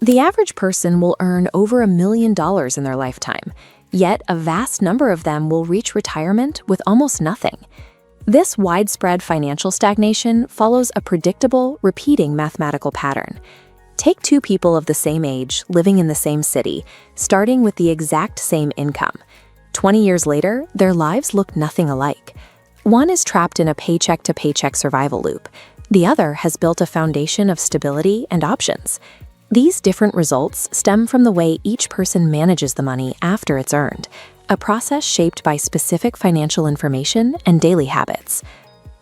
The average person will earn over $1 million in their lifetime, yet a vast number of them will reach retirement with almost nothing. This widespread financial stagnation follows a predictable, repeating mathematical pattern. Take two people of the same age, living in the same city, starting with the exact same income. 20 years later, their lives look nothing alike. One is trapped in a paycheck-to-paycheck survival loop. The other has built a foundation of stability and options. These different results stem from the way each person manages the money after it's earned, a process shaped by specific financial information and daily habits.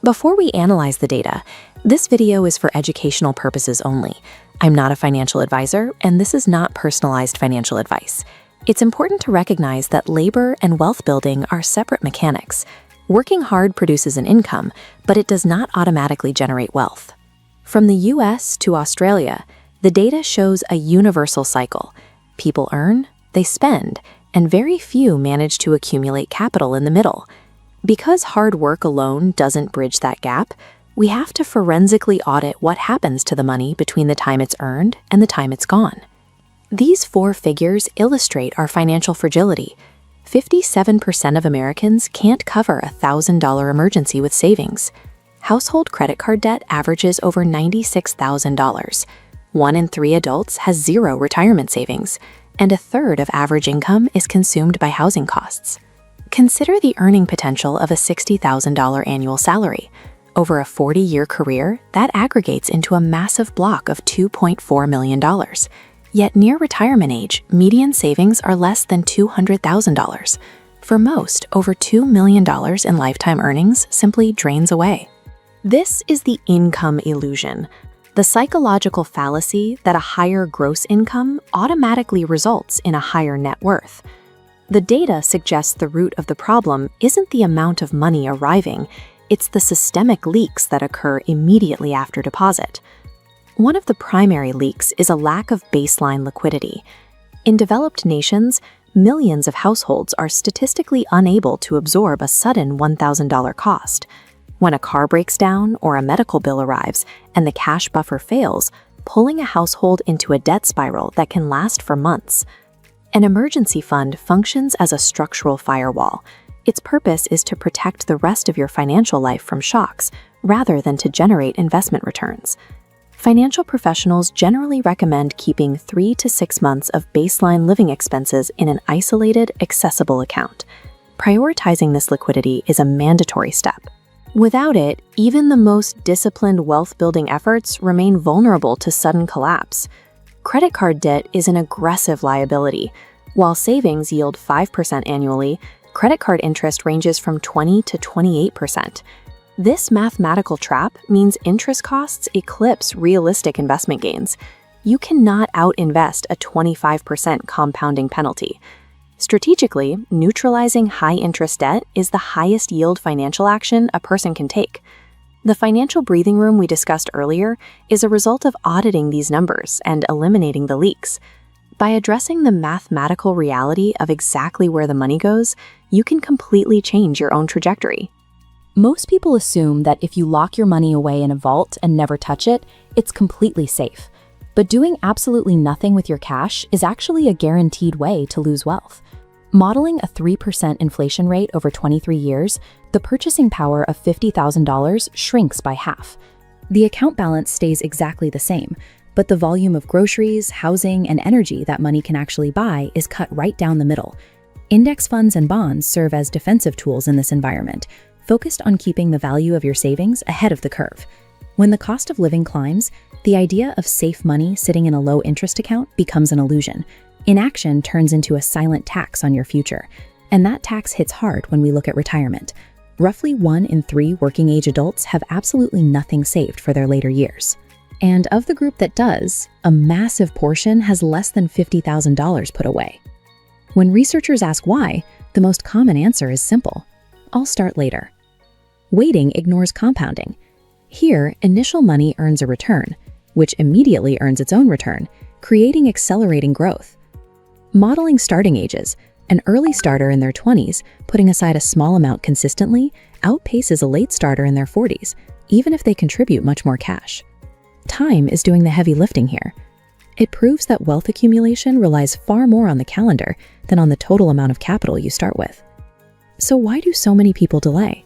Before we analyze the data, this video is for educational purposes only. I'm not a financial advisor, and this is not personalized financial advice. It's important to recognize that labor and wealth building are separate mechanics. Working hard produces an income, but it does not automatically generate wealth. From the US to Australia, the data shows a universal cycle. People earn, they spend, and very few manage to accumulate capital in the middle. Because hard work alone doesn't bridge that gap, we have to forensically audit what happens to the money between the time it's earned and the time it's gone. These four figures illustrate our financial fragility. 57% of Americans can't cover a $1,000 emergency with savings. Household credit card debt averages over $96,000. 1 in 3 adults has zero retirement savings, and a third of average income is consumed by housing costs. Consider the earning potential of a $60,000 annual salary. Over a 40-year career, that aggregates into a massive block of $2.4 million. Yet near retirement age, median savings are less than $200,000. For most, over $2 million in lifetime earnings simply drains away. This is the income illusion, the psychological fallacy that a higher gross income automatically results in a higher net worth. The data suggests the root of the problem isn't the amount of money arriving, it's the systemic leaks that occur immediately after deposit. One of the primary leaks is a lack of baseline liquidity. In developed nations, millions of households are statistically unable to absorb a sudden $1,000 cost. When a car breaks down or a medical bill arrives and the cash buffer fails, pulling a household into a debt spiral that can last for months. An emergency fund functions as a structural firewall. Its purpose is to protect the rest of your financial life from shocks, rather than to generate investment returns. Financial professionals generally recommend keeping 3 to 6 months of baseline living expenses in an isolated, accessible account. Prioritizing this liquidity is a mandatory step. Without it, even the most disciplined wealth-building efforts remain vulnerable to sudden collapse. Credit card debt is an aggressive liability. While savings yield 5% annually, credit card interest ranges from 20 to 28%. This mathematical trap means interest costs eclipse realistic investment gains. You cannot out-invest a 25% compounding penalty. Strategically, neutralizing high-interest debt is the highest yield financial action a person can take. The financial breathing room we discussed earlier is a result of auditing these numbers and eliminating the leaks. By addressing the mathematical reality of exactly where the money goes, you can completely change your own trajectory. Most people assume that if you lock your money away in a vault and never touch it, it's completely safe. But doing absolutely nothing with your cash is actually a guaranteed way to lose wealth. Modeling a 3% inflation rate over 23 years, the purchasing power of $50,000 shrinks by half. The account balance stays exactly the same, but the volume of groceries, housing, and energy that money can actually buy is cut right down the middle. Index funds and bonds serve as defensive tools in this environment, focused on keeping the value of your savings ahead of the curve. When the cost of living climbs, the idea of safe money sitting in a low-interest account becomes an illusion. Inaction turns into a silent tax on your future, and that tax hits hard when we look at retirement. Roughly 1 in 3 working-age adults have absolutely nothing saved for their later years. And of the group that does, a massive portion has less than $50,000 put away. When researchers ask why, the most common answer is simple: I'll start later. Waiting ignores compounding. Here, initial money earns a return, which immediately earns its own return, creating accelerating growth. Modeling starting ages, an early starter in their 20s, putting aside a small amount consistently, outpaces a late starter in their 40s, even if they contribute much more cash. Time is doing the heavy lifting here. It proves that wealth accumulation relies far more on the calendar than on the total amount of capital you start with. So why do so many people delay?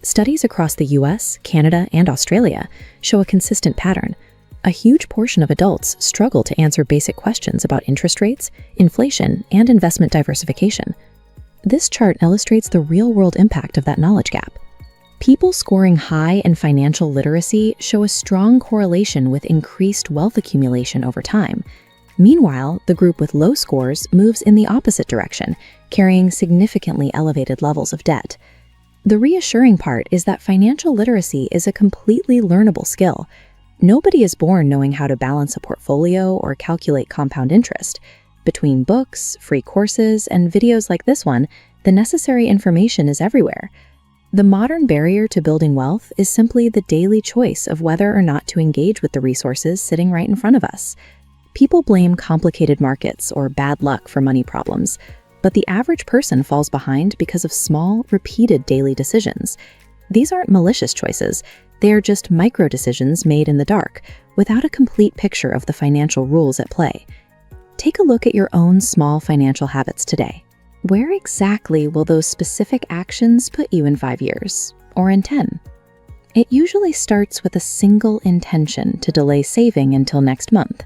Studies across the US, Canada, and Australia show a consistent pattern. A huge portion of adults struggle to answer basic questions about interest rates, inflation, and investment diversification. This chart illustrates the real-world impact of that knowledge gap. People scoring high in financial literacy show a strong correlation with increased wealth accumulation over time. Meanwhile, the group with low scores moves in the opposite direction, carrying significantly elevated levels of debt. The reassuring part is that financial literacy is a completely learnable skill. Nobody is born knowing how to balance a portfolio or calculate compound interest. Between books, free courses, and videos like this one, the necessary information is everywhere. The modern barrier to building wealth is simply the daily choice of whether or not to engage with the resources sitting right in front of us. People blame complicated markets or bad luck for money problems, but the average person falls behind because of small, repeated daily decisions. These aren't malicious choices. They are just micro decisions made in the dark, without a complete picture of the financial rules at play. Take a look at your own small financial habits today. Where exactly will those specific actions put you in 5 years, or in 10? It usually starts with a single intention to delay saving until next month.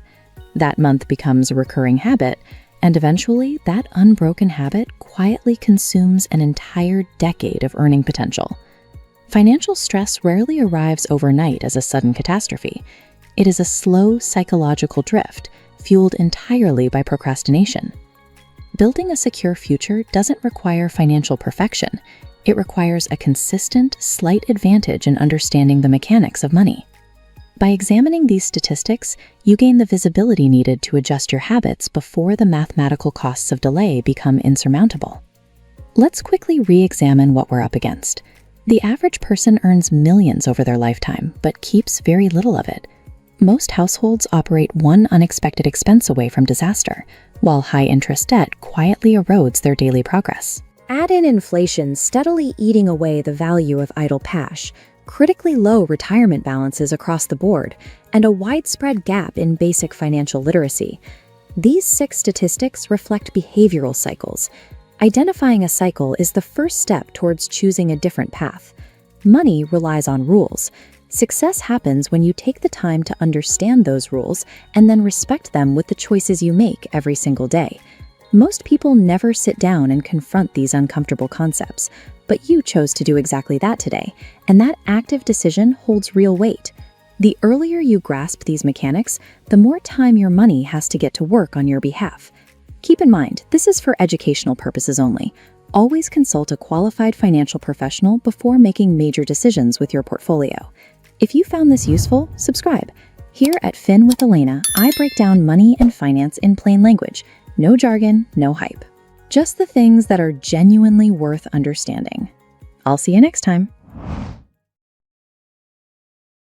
That month becomes a recurring habit, and eventually that unbroken habit quietly consumes an entire decade of earning potential. Financial stress rarely arrives overnight as a sudden catastrophe. It is a slow psychological drift, fueled entirely by procrastination. Building a secure future doesn't require financial perfection. It requires a consistent, slight advantage in understanding the mechanics of money. By examining these statistics, you gain the visibility needed to adjust your habits before the mathematical costs of delay become insurmountable. Let's quickly re-examine what we're up against. The average person earns millions over their lifetime, but keeps very little of it. Most households operate one unexpected expense away from disaster, while high-interest debt quietly erodes their daily progress. Add in inflation steadily eating away the value of idle cash, critically low retirement balances across the board, and a widespread gap in basic financial literacy. These 6 statistics reflect behavioral cycles. Identifying a cycle is the first step towards choosing a different path. Money relies on rules. Success happens when you take the time to understand those rules and then respect them with the choices you make every single day. Most people never sit down and confront these uncomfortable concepts, but you chose to do exactly that today, and that active decision holds real weight. The earlier you grasp these mechanics, the more time your money has to get to work on your behalf. Keep in mind, this is for educational purposes only. Always consult a qualified financial professional before making major decisions with your portfolio. If you found this useful, subscribe. Here at Fin with Elena, I break down money and finance in plain language. No jargon, no hype. Just the things that are genuinely worth understanding. I'll see you next time.